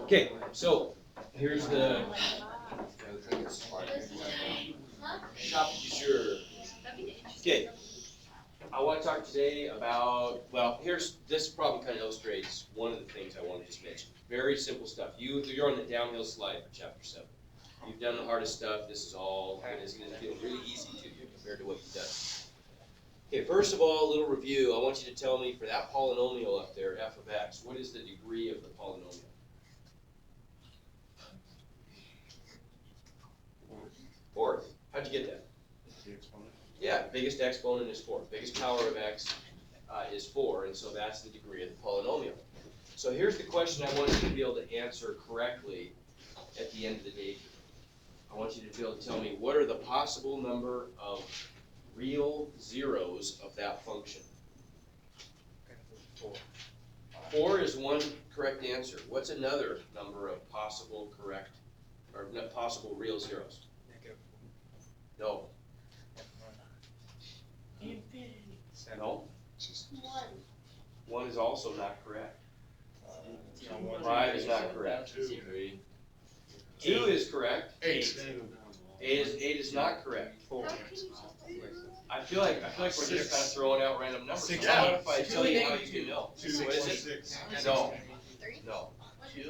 Okay, so here's the shop du jour. Okay, I want to talk today about, well, this problem kind of illustrates one of the things I want to just mention. Very simple stuff. You're on the downhill slide for chapter 7. You've done the hardest stuff. This is all, and it's going to feel really easy to you compared to what you've done. Okay, first of all, a little review. I want you to tell me for that polynomial up there, f of x, what is the degree of the polynomial? Fourth. How'd you get that? Yeah, biggest exponent is 4. Biggest power of x is 4, and so that's the degree of the polynomial. So here's the question I want you to be able to answer correctly at the end of the day. I want you to be able to tell me what are the possible number of real zeros of that function. 4 is one correct answer. What's another number of possible correct, or possible real zeros? No. Infinity. No. 1. 1 is also not correct. 5 is not correct. 2 is correct. 8 is not correct. I feel like we're just kind of throwing out random numbers. So how about if I tell you how you can know? What is it? No.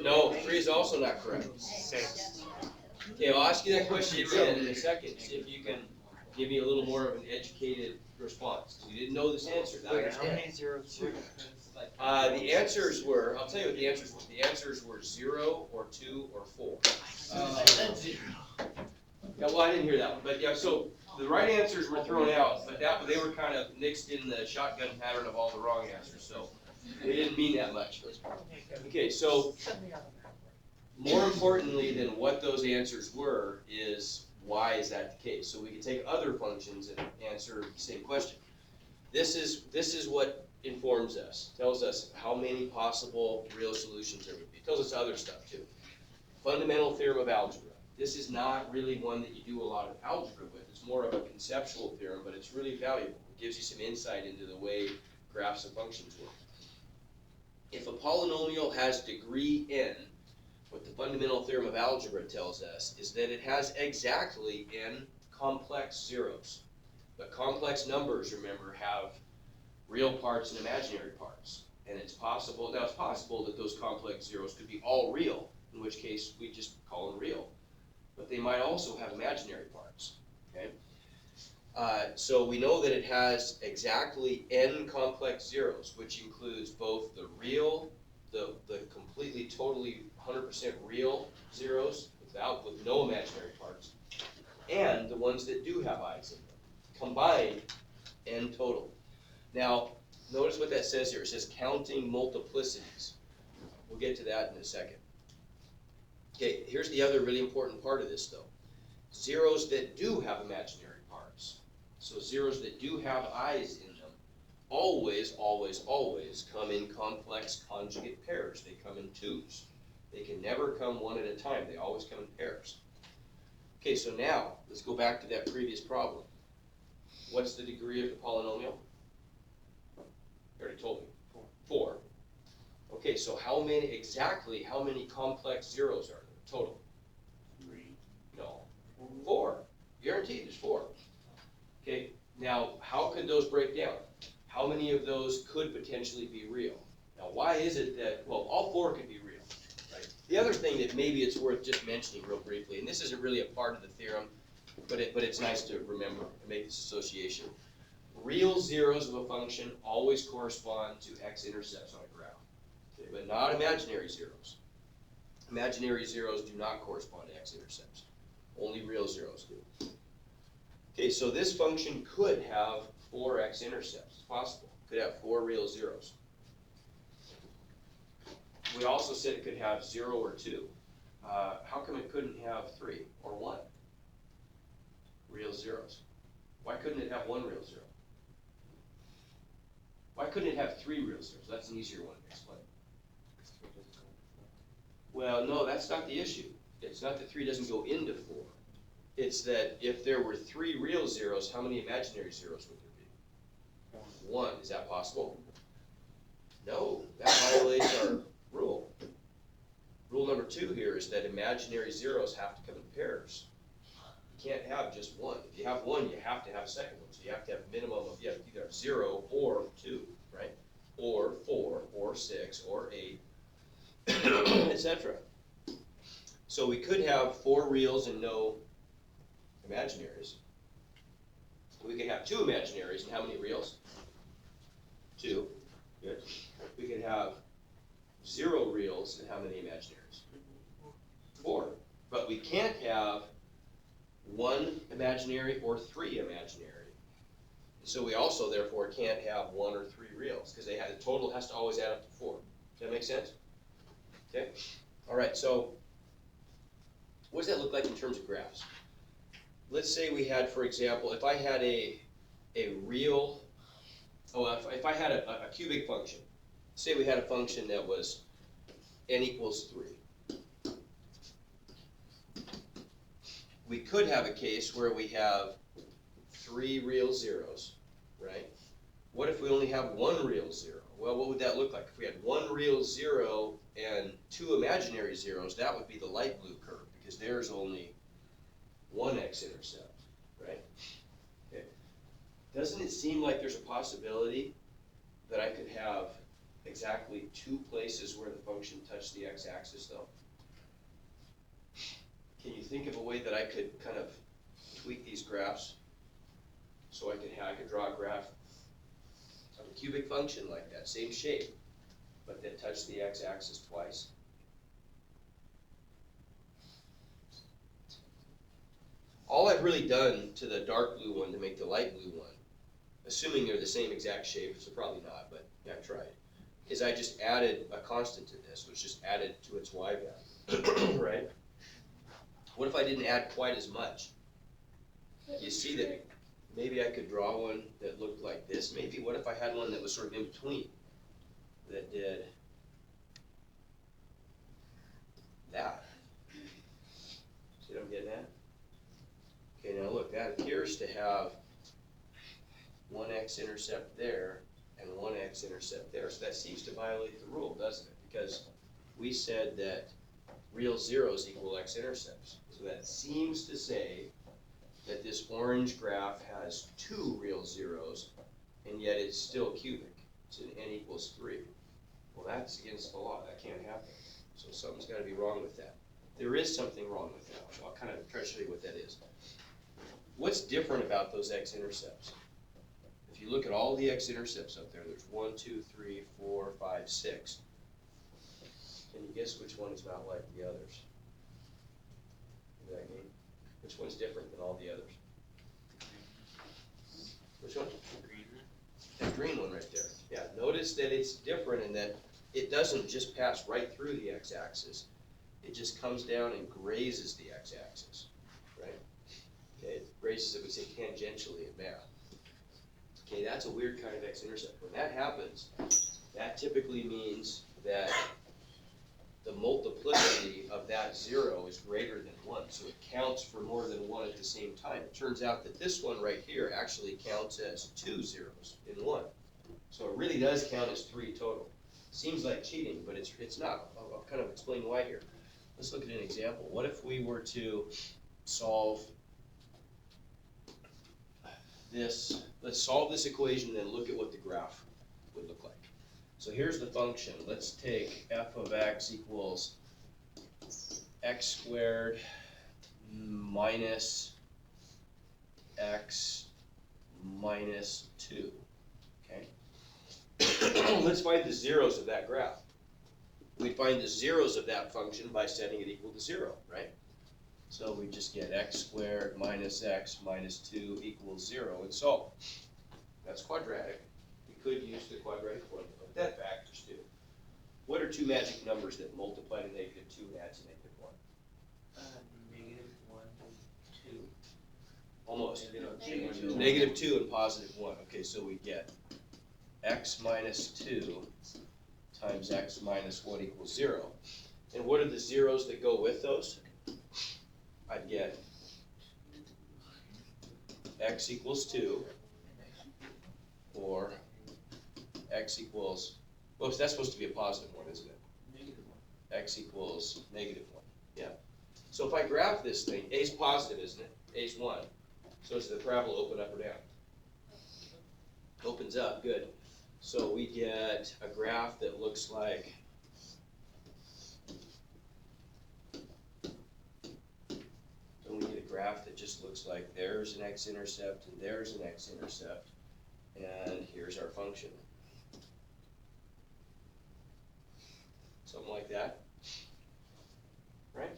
No. 3 is also not correct. 6. Okay, I'll ask you that question again in a second. See if you can give me a little more of an educated response. You didn't know this answer. Now I understand. How many zeros? The answers were, I'll tell you what the answers were. The answers were 0 or 2 or 4. Yeah, well, I didn't hear that one. But yeah, so the right answers were thrown out, but they were kind of mixed in the shotgun pattern of all the wrong answers. So they didn't mean that much. Okay, so more importantly than what those answers were is why is that the case? So we can take other functions and answer the same question. This is what informs us. Tells us how many possible real solutions there would be. It tells us other stuff too. Fundamental theorem of algebra. This is not really one that you do a lot of algebra with. It's more of a conceptual theorem, but it's really valuable. It gives you some insight into the way graphs of functions work. If a polynomial has degree n, what the fundamental theorem of algebra tells us is that it has exactly n complex zeros. But complex numbers, remember, have real parts and imaginary parts. And it's possible that those complex zeros could be all real, in which case we just call them real. But they might also have imaginary parts, okay? So we know that it has exactly n complex zeros, which includes both the real, the completely, totally 100% real zeros with no imaginary parts, and the ones that do have i's in them. Combined, n total. Now, notice what that says here. It says counting multiplicities. We'll get to that in a second. Okay, here's the other really important part of this, though. Zeros that do have imaginary parts. So zeros that do have i's in them always, always, always come in complex conjugate pairs. They come in twos. They can never come one at a time. They always come in pairs. Okay, so now, let's go back to that previous problem. What's the degree of the polynomial? You already told me. 4. Okay, so how many complex zeros are there total? 3. No. 4. Guaranteed there's 4. Okay, now how could those break down? How many of those could potentially be real? Now why is it that, well, all 4 could be real, right? The other thing that maybe it's worth just mentioning real briefly, and this isn't really a part of the theorem, but it's nice to remember and make this association. Real zeros of a function always correspond to x-intercepts on a graph, okay, but not imaginary zeros. Imaginary zeros do not correspond to x-intercepts. Only real zeros do. Okay, so this function could have 4 x-intercepts. It's possible. It could have 4 real zeros. We also said it could have 0 or 2. How come it couldn't have 3 or 1? Real zeros. Why couldn't it have 1 real zero? Why couldn't it have 3 real zeros? That's an easier one to explain. Well, no, that's not the issue. It's not that 3 doesn't go into 4. It's that if there were 3 real zeros, how many imaginary zeros would there be? 1. Is that possible? No, that violates our rule. Rule number two here is that imaginary zeros have to come in pairs. You can't have just one. If you have one, you have to have a second one. So you have to have a minimum of, you have to either have 0 or 2, right? Or 4, or 6, or 8, etc. So we could have 4 reals and no imaginaries. We could have 2 imaginaries and how many reals? 2. Good. We could have 0 reals and how many imaginaries? 4. But we can't have 1 imaginary or 3 imaginary. So we also therefore can't have 1 or 3 reals because the total has to always add up to 4. Does that make sense? Okay. All right. So what does that look like in terms of graphs? Let's say we had, for example, if I had a real, if I had a cubic function, say we had a function that was n equals 3. We could have a case where we have 3 real zeros, right? What if we only have 1 real 0? Well, what would that look like? If we had 1 real 0 and 2 imaginary zeros, that would be the light blue curve because there's only 1 x-intercept, right? Okay. Doesn't it seem like there's a possibility that I could have exactly 2 places where the function touched the x-axis though? Can you think of a way that I could kind of tweak these graphs so I could draw a graph of a cubic function like that, same shape, but that touched the x-axis twice? All I've really done to the dark blue one to make the light blue one, assuming they're the same exact shape, so probably not, but yeah, I tried, is I just added a constant to this, which just added to its y value, right? What if I didn't add quite as much? You see that maybe I could draw one that looked like this. Maybe what if I had one that was sort of in between, that did that? See what I'm getting at? Okay, now look, that appears to have 1 x-intercept there and 1 x-intercept there. So that seems to violate the rule, doesn't it? Because we said that real zeros equal x-intercepts. So that seems to say that this orange graph has 2 real zeros, and yet it's still cubic. It's an n equals 3. Well, that's against the law. That can't happen. So something's got to be wrong with that. There is something wrong with that. I'll kind of try to show you what that is. What's different about those x-intercepts? If you look at all the x-intercepts up there, there's 1, 2, 3, 4, 5, 6. Can you guess which one is not like the others? Which one's different than all the others? Which one? That green one right there. Yeah, notice that it's different in that it doesn't just pass right through the x-axis. It just comes down and grazes the x-axis, right? Okay, it grazes it, we say tangentially in math. Okay, that's a weird kind of x-intercept. When that happens, that typically means that the multiplicity of that 0 is greater than 1, so it counts for more than 1 at the same time. It turns out that this one right here actually counts as 2 zeros in 1. So it really does count as 3 total. Seems like cheating, but it's not. I'll kind of explain why here. Let's look at an example. What if we were to solve this? Let's solve this equation and then look at what the graph would look like. So here's the function. Let's take f of x equals x squared minus x minus 2. Okay. Let's find the zeros of that graph. We find the zeros of that function by setting it equal to 0, right? So we just get x squared minus x minus 2 equals 0 and solve. That's quadratic. We could use the quadratic formula. That factors too. What are 2 magic numbers that multiply to -2 and add to -1? -1 and 2. Almost. Negative -2 and +1. Okay, so we get x minus 2 times x minus 1 equals 0. And what are the zeros that go with those? I'd get x equals 2 or x equals, well, that's supposed to be a +1, isn't it? x equals -1. Yeah. So if I graph this thing, a is positive, isn't it? A is 1. So does the parabola open up or down? Opens up, good. So we get a graph that looks like we get a graph that just looks like there's an x-intercept and there's an x-intercept, and here's our function. Something like that, right?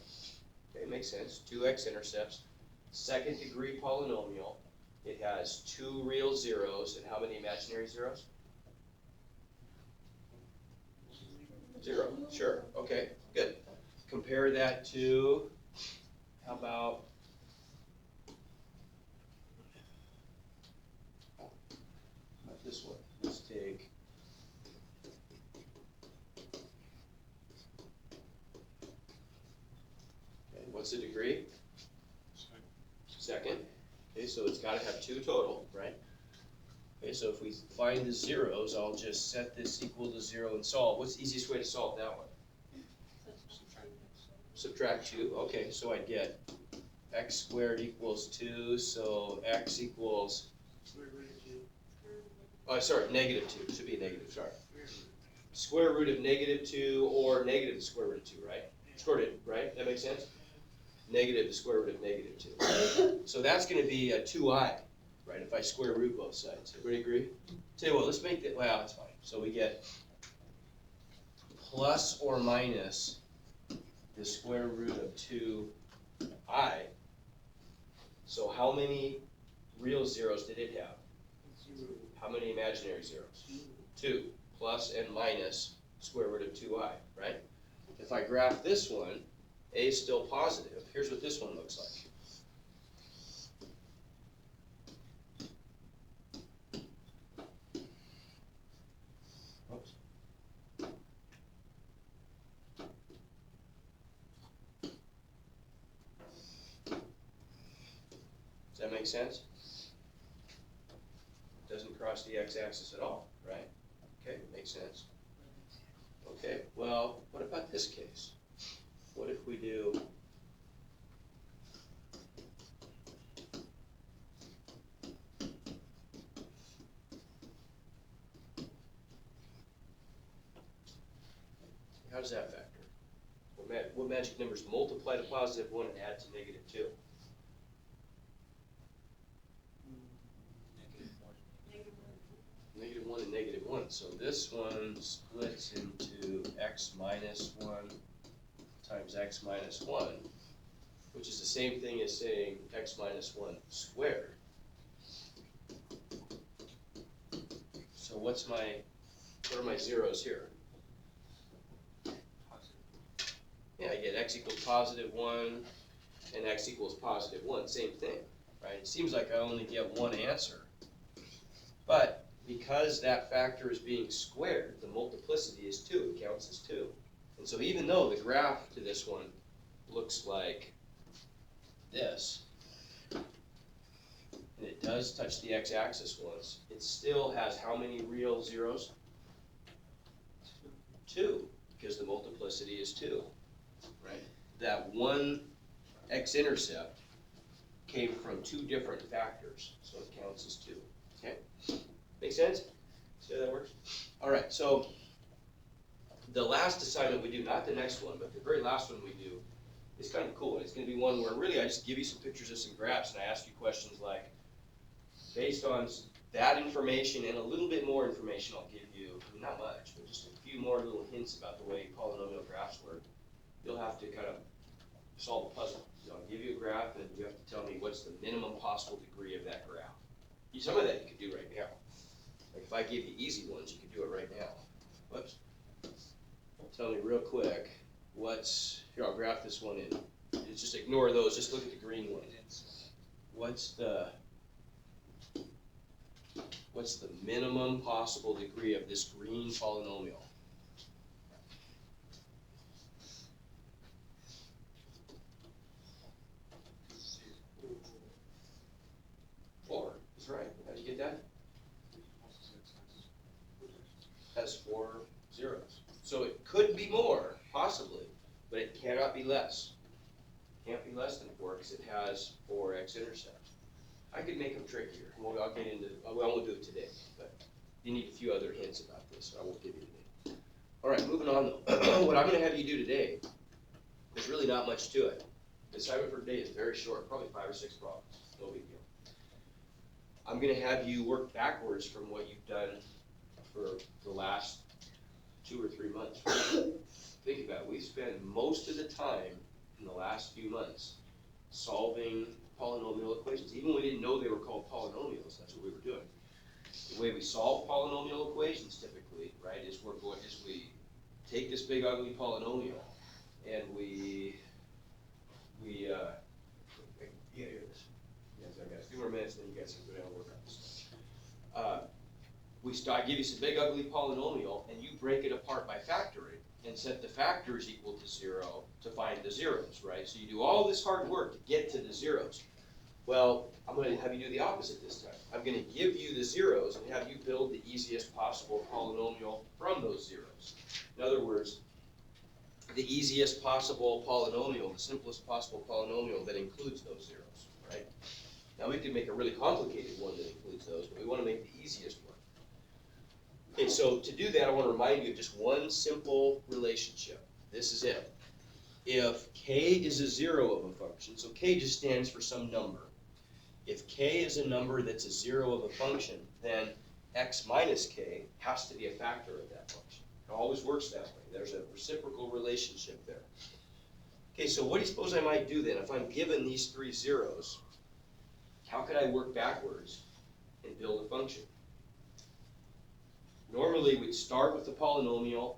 Okay, makes sense. 2 x-intercepts, second degree polynomial. It has 2 real zeros, and how many imaginary zeros? 0, sure, okay, good. Compare that to, how about this one? Let's take what's the degree? Second. Okay, so it's got to have 2 total, right? Okay, so if we find the zeros, I'll just set this equal to 0 and solve. What's the easiest way to solve that one? Subtract 2. Okay, so I'd get x squared equals 2, so x equals, oh, sorry, -2. It should be a negative, sorry. Square root of -2 or negative the square root of 2, right? Square root, right? That makes sense? Negative the square root of -2. So that's going to be a 2i, right, if I square root both sides. Everybody agree? Tell you what, let's make that, well, that's fine. So we get plus or minus the square root of 2i. So how many real zeros did it have? How many imaginary zeros? 2, plus and minus square root of 2i, right? If I graph this one, a is still positive. Here's what this one looks like. Oops. Does that make sense? Doesn't cross the x-axis at all, right? Okay, makes sense. Okay, well, what about this case? What if we do how does that factor? What magic numbers multiply to +1 and add to -2? -1 and -1. So this one splits into x minus 1 times x minus 1, which is the same thing as saying x minus 1 squared. So what are my zeros here? Yeah, I get x equals +1 and x equals +1, same thing, right? It seems like I only get one answer. But because that factor is being squared, the multiplicity is 2, it counts as 2. And so even though the graph to this one looks like this, and it does touch the x-axis once, it still has how many real zeros? 2, because the multiplicity is 2, right? That one x-intercept came from 2 different factors, so it counts as 2, okay? Make sense? See how that works? All right, so the last assignment we do, not the next one, but the very last one we do, is kind of cool. It's going to be one where really I just give you some pictures of some graphs and I ask you questions like, based on that information and a little bit more information I'll give you, not much, but just a few more little hints about the way polynomial graphs work, you'll have to kind of solve a puzzle. So I'll give you a graph and you have to tell me what's the minimum possible degree of that graph. Some of that you could do right now. Like if I give you easy ones, you could do it right now. Whoops. Tell me real quick, here I'll graph this one in. Just ignore those, just look at the green one. What's the minimum possible degree of this green polynomial? Four is right. How'd you get that? Has 4 zeros. So it could be more, possibly. but it cannot be less. Can't be less than 4 because it has 4x intercept. I could make them trickier. Well, I'll get into, I won't do it today, but you need a few other hints about this, so I won't give you today. All right, moving on. What I'm going to have you do today, there's really not much to it. The assignment for today is very short, probably 5 or 6 problems. No big deal. I'm going to have you work backwards from what you've done for the last 2 or 3 months. Think about it. We've spent most of the time in the last few months solving polynomial equations. Even when we didn't know they were called polynomials, that's what we were doing. The way we solve polynomial equations typically, right, is we take this big ugly polynomial and we hear this. Yes, I got a few more minutes, then you guys can go down and work on this. I give you some big ugly polynomial, and you break it apart by factoring, and set the factors equal to 0 to find the zeros, right? So you do all this hard work to get to the zeros. Well, I'm going to have you do the opposite this time. I'm going to give you the zeros and have you build the easiest possible polynomial from those zeros. In other words, the easiest possible polynomial, the simplest possible polynomial that includes those zeros, right? Now we could make a really complicated one that includes those, but we want to make the easiest one. Okay, so to do that, I want to remind you of just one simple relationship. This is it. If k is a 0 of a function, so k just stands for some number. If k is a number that's a 0 of a function, then x minus k has to be a factor of that function. It always works that way. There's a reciprocal relationship there. Okay, so what do you suppose I might do then? If I'm given these 3 zeros, how could I work backwards and build a function? Normally, we'd start with the polynomial,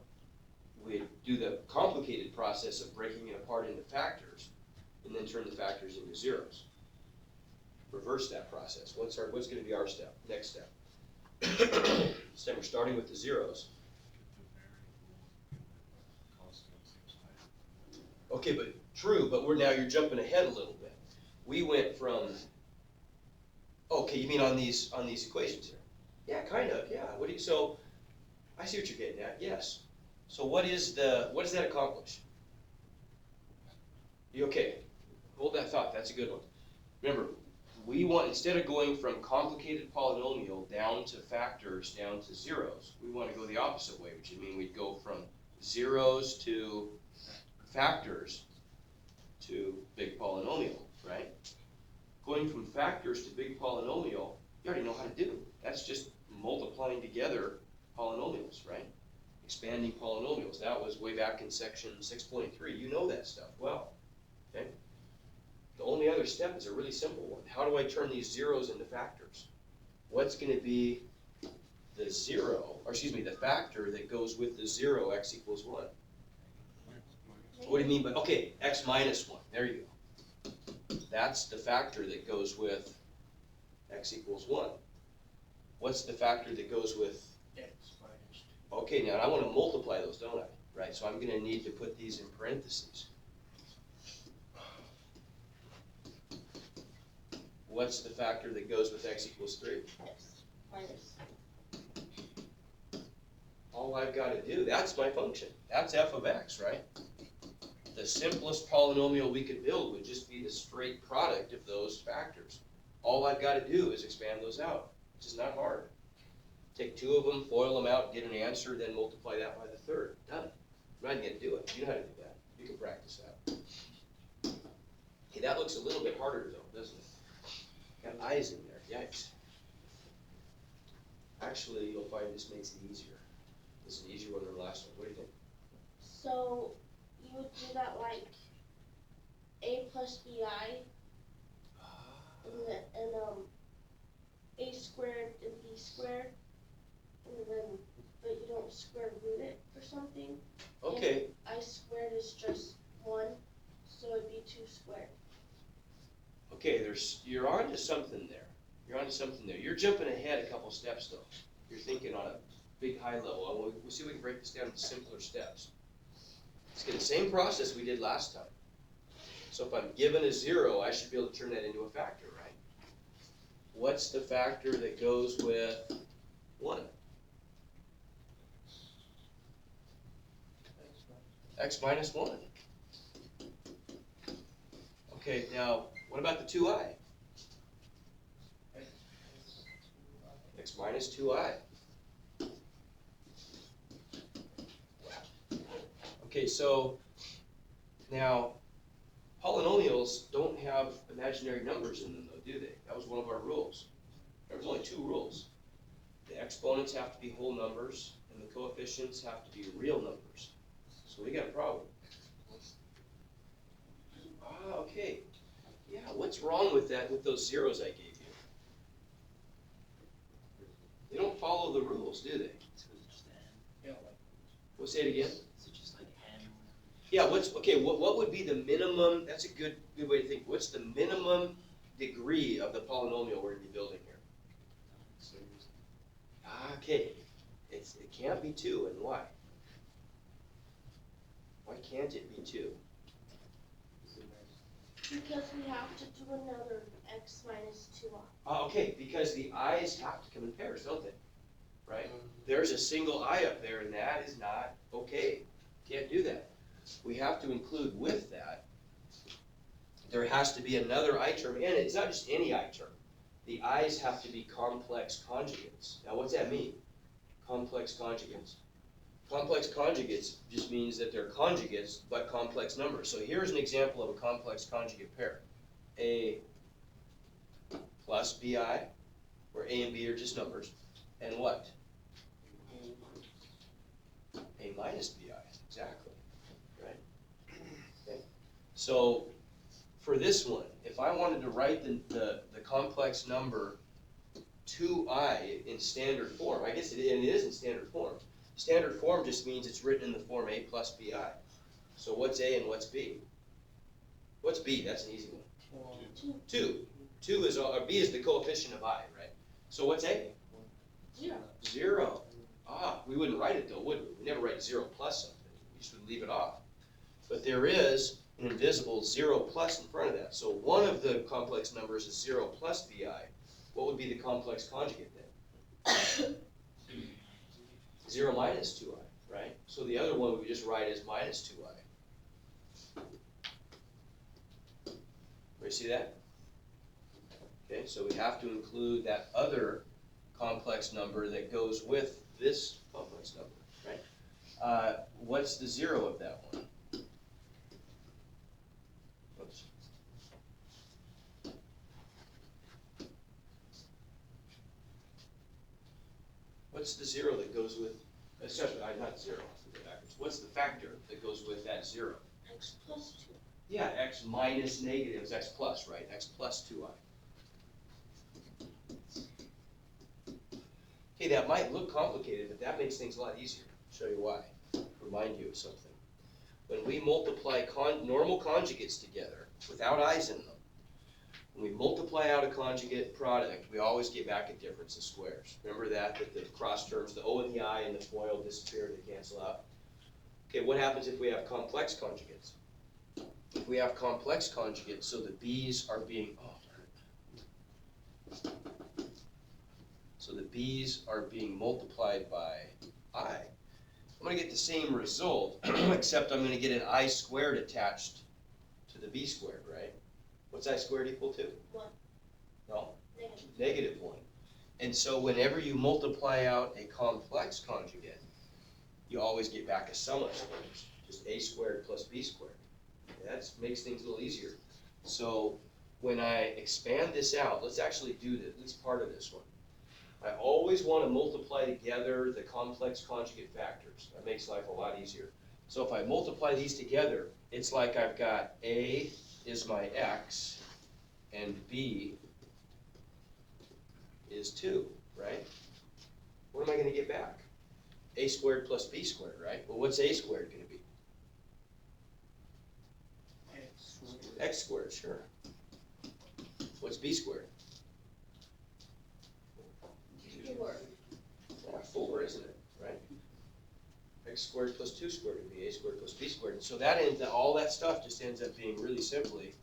we'd do the complicated process of breaking it apart into factors, and then turn the factors into zeros. Reverse that process. What's going to be our step? Next step. This time we're starting with the zeros. Okay, but true, but you're jumping ahead a little bit. We went from, okay, you mean on these equations here? Yeah, kind of, yeah. So, I see what you're getting at, yes. So what does that accomplish? You okay? Hold that thought, that's a good one. Remember, we want, instead of going from complicated polynomial down to factors, down to zeros, we want to go the opposite way, which would mean we'd go from zeros to factors to big polynomial, right? Going from factors to big polynomial, you already know how to do. That's just multiplying together polynomials, right? Expanding polynomials. That was way back in section 6.3. You know that stuff well, okay? The only other step is a really simple one. How do I turn these zeros into factors? What's going to be the the factor that goes with the 0, x equals 1? What do you mean by, okay, x minus 1. There you go. That's the factor that goes with x equals 1. What's the factor that goes with X minus 2. Okay, now I want to multiply those, don't I? Right, so I'm going to need to put these in parentheses. What's the factor that goes with x equals 3? X minus. All I've got to do, that's my function. That's f of x, right? The simplest polynomial we could build would just be the straight product of those factors. All I've got to do is expand those out, which is not hard. Take 2 of them, FOIL them out, get an answer, then multiply that by the third. Done. I'm not going to do it. You know how to do that. You can practice that. Okay, that looks a little bit harder though, doesn't it? Got eyes in there. Yikes. Actually, you'll find this makes it easier. This is an easier one than the last one. What do you think? So you would do that like a plus bi and a squared and b squared, and then but you don't square root it or something. Okay. And I squared is just 1, so it'd be 2 squared. Okay, you're on to something there. You're on to something there. You're jumping ahead a couple steps though. You're thinking on a big high level. We'll see if we can break this down into simpler steps. Let's get the same process we did last time. So if I'm given a 0, I should be able to turn that into a factor, right? What's the factor that goes with 1? X minus 1. Okay, now, what about the 2i? X minus 2i. Okay, so now polynomials don't have imaginary numbers in them, though, do they? That was one of our rules. There was only 2 rules. The exponents have to be whole numbers, and the coefficients have to be real numbers. So we got a problem. Ah, okay. Yeah, what's wrong with that, with those zeros I gave you? They don't follow the rules, do they? We'll say it again. Yeah, what would be the minimum, that's a good way to think. What's the minimum degree of the polynomial we're gonna be building here? Okay, it can't be 2, and why? Why can't it be 2? Because we have to do another x minus 2i. Okay, because the i's have to come in pairs, don't they? Right? There's a single I up there, and that is not okay. Can't do that. We have to include with that, there has to be another I term, and it's not just any I term. The i's have to be complex conjugates. Now, what's that mean? Complex conjugates. Complex conjugates just means that they're conjugates, but complex numbers. So here's an example of a complex conjugate pair. A plus bi, where a and b are just numbers, and what? A minus bi, exactly, right? Okay. So for this one, if I wanted to write the complex number 2i in standard form, I guess it is in standard form. Standard form just means it's written in the form a plus bi. So what's a and what's b? What's b? That's an easy one. 2. 2 is, or b is the coefficient of I, right? So what's a? 0. 0. Ah, we wouldn't write it though, would we? We never write 0 plus something. We just would leave it off. But there is an invisible 0 plus in front of that. So one of the complex numbers is 0 plus bi. What would be the complex conjugate then? 0 minus 2i, right? So the other one we just write as minus 2i. You see that? Okay, so we have to include that other complex number that goes with this complex number, right? What's the 0 of that one? Oops. What's the 0 that goes with, especially, not 0, backwards. What's the factor that goes with that 0? X plus 2. Yeah, x minus negative is x plus, right? X plus 2i. Okay, that might look complicated, but that makes things a lot easier. I'll show you why. Remind you of something. When we multiply normal conjugates together without i's in them, when we multiply out a conjugate product, we always get back a difference of squares. Remember that the cross terms, the o and the I and the FOIL disappear, they cancel out. Okay, what happens if we have complex conjugates? If we have complex conjugates, so the b's are being, so the b's are being multiplied by I. I'm going to get the same result, except I'm going to get an I squared attached to the b squared, right? What's I squared equal to? 1. No? Negative. Negative 1. And so whenever you multiply out a complex conjugate, you always get back a sum of squares, just a squared plus b squared. That makes things a little easier. So when I expand this out, let's actually do this, at least part of this one. I always want to multiply together the complex conjugate factors. That makes life a lot easier. So if I multiply these together, it's like I've got a is my x, and b is 2, right? What am I going to get back? A squared plus b squared, right? Well, what's a squared going to be? X squared, sure. What's b squared? 4. Yeah, 4, isn't it, right? X squared plus 2 squared would be a squared plus b squared. And so that ends, all that stuff just ends up being really simply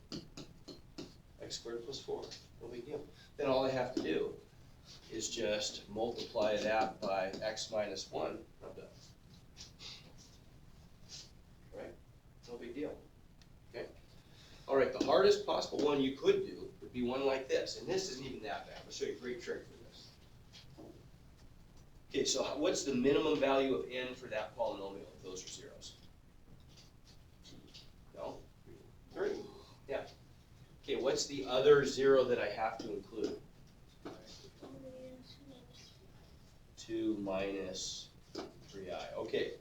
x squared plus 4. No big deal. Then all I have to do is just multiply that by x minus 1. I'm done. Right? No big deal. Okay? All right, the hard hardest possible one you could do would be one like this, and this isn't even that bad. I'll show you a great trick for this. Okay, so what's the minimum value of n for that polynomial if those are zeros? No? 3. Yeah. Okay, what's the other 0 that I have to include? 2 minus 3i. Okay,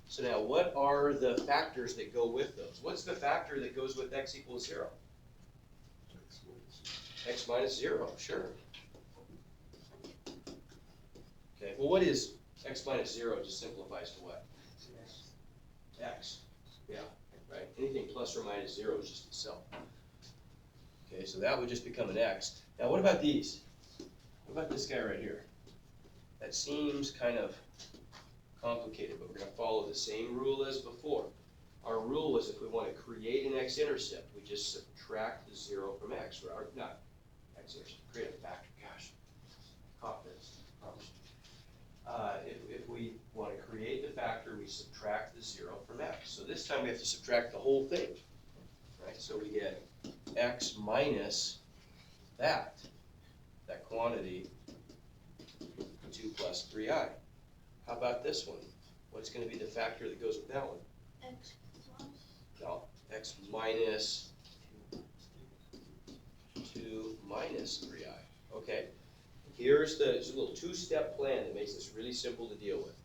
so now what are the factors that go with those? What's the factor that goes with x equals 0? X minus 0, sure. Okay, well what is x minus 0 just simplifies to what? X. Yeah, right. Anything plus or minus 0 is just itself. Okay, so that would just become an x. Now what about these? What about this guy right here? That seems kind of complicated, but we're going to follow the same rule as before. Our rule was if we want to create an x-intercept, we just subtract the 0 from x, or not x-intercept, create a factor. Gosh, caught this. If we want to create the factor, we subtract the 0 from x. So this time we have to subtract the whole thing, right? So we get x minus that quantity, 2 plus 3i. How about this one? What's going to be the factor that goes with that one? X plus. No, x minus 2 minus 3i. Okay, here's a little two-step plan that makes this really simple to deal with.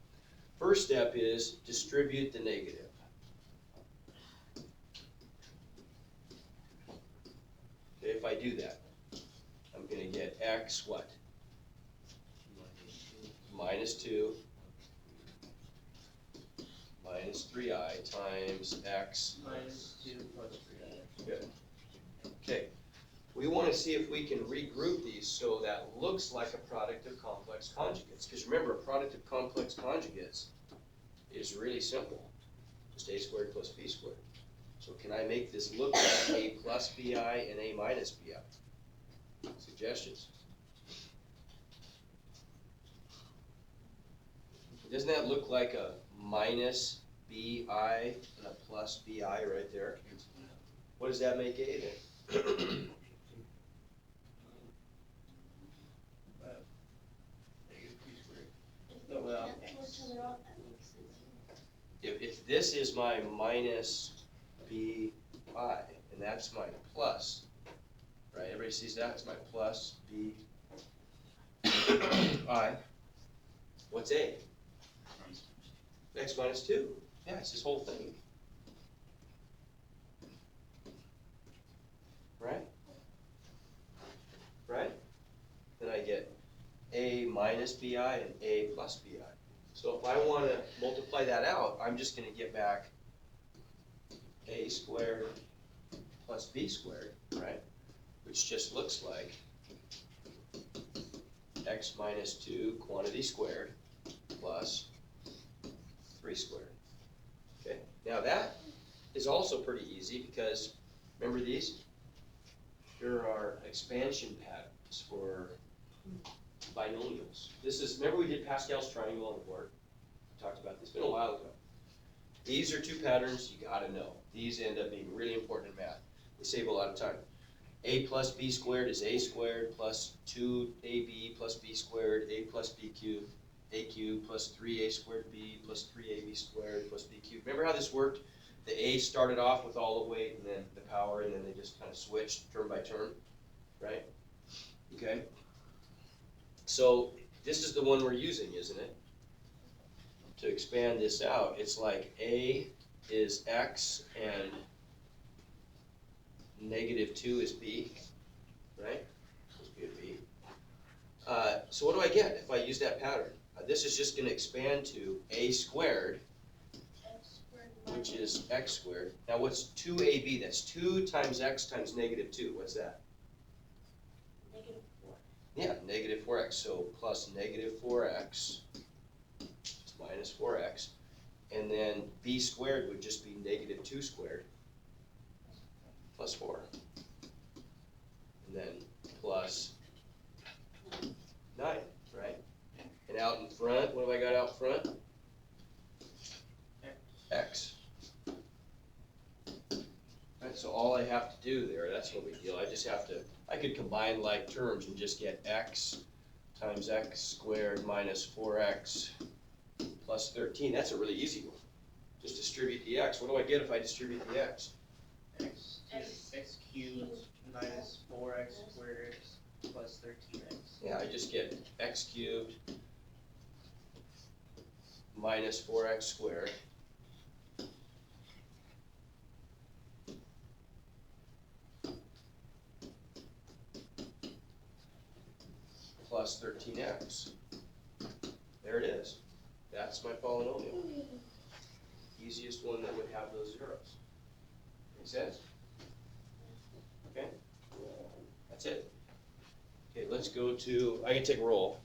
First step is distribute the negative. Okay, if I do that, I'm going to get x what? Minus 2 minus 3i times x Minus 2 plus 3i. Good. Okay. We want to see if we can regroup these so that looks like a product of complex conjugates. Because remember, a product of complex conjugates is really simple. Just a squared plus b squared. So can I make this look like a plus bi and a minus bi? Suggestions? Doesn't that look like a minus bi and a plus bi right there? What does that make a then? If they well, cancel each other out, that makes sense. If this is my minus bi and that's my plus, right? Everybody sees that? It's my plus bi. What's a? X minus 2. Yeah, it's this whole thing. Right? Right? Then I get a minus bi and a plus bi. So if I want to multiply that out, I'm just going to get back a squared plus b squared, right? Which just looks like x minus 2 quantity squared plus 3 squared. Okay, now that is also pretty easy because, remember these? There are expansion patterns for binomials. This is, remember we did Pascal's triangle on the board? Talked about this, it's been a while ago. These are two patterns you gotta know. These end up being really important in math. They save a lot of time. A plus b squared is a squared plus 2ab plus b squared, a plus b cubed, a cubed plus 3a squared b plus 3ab squared plus b cubed. Remember how this worked? The a started off with all the weight and then the power, and then they just kind of switched term by term, right? Okay? So this is the one we're using, isn't it? To expand this out, it's like a is x and negative 2 is b, right? Must be a b. So what do I get if I use that pattern? This is just going to expand to a squared, X squared which is x squared. Now what's 2ab? That's 2 times x times negative 2. What's that? negative 4. Yeah, negative 4x. So plus negative 4x minus 4x. And then b squared would just be negative 2 squared plus 4. And then plus 9, right? And out in front, what have I got out front? X. Right? And so all I have to do there, that's no big deal, I just have to, I could combine like terms and just get x times x squared minus 4x plus 13, that's a really easy one. Just distribute the x, what do I get if I distribute the x? X cubed minus 4x squared plus 13x. Yeah, I just get x cubed minus 4x squared plus 13x. There it is. That's my polynomial. Easiest one that would have those zeros. Make sense? Okay? That's it. Okay, let's go to, I can take a roll.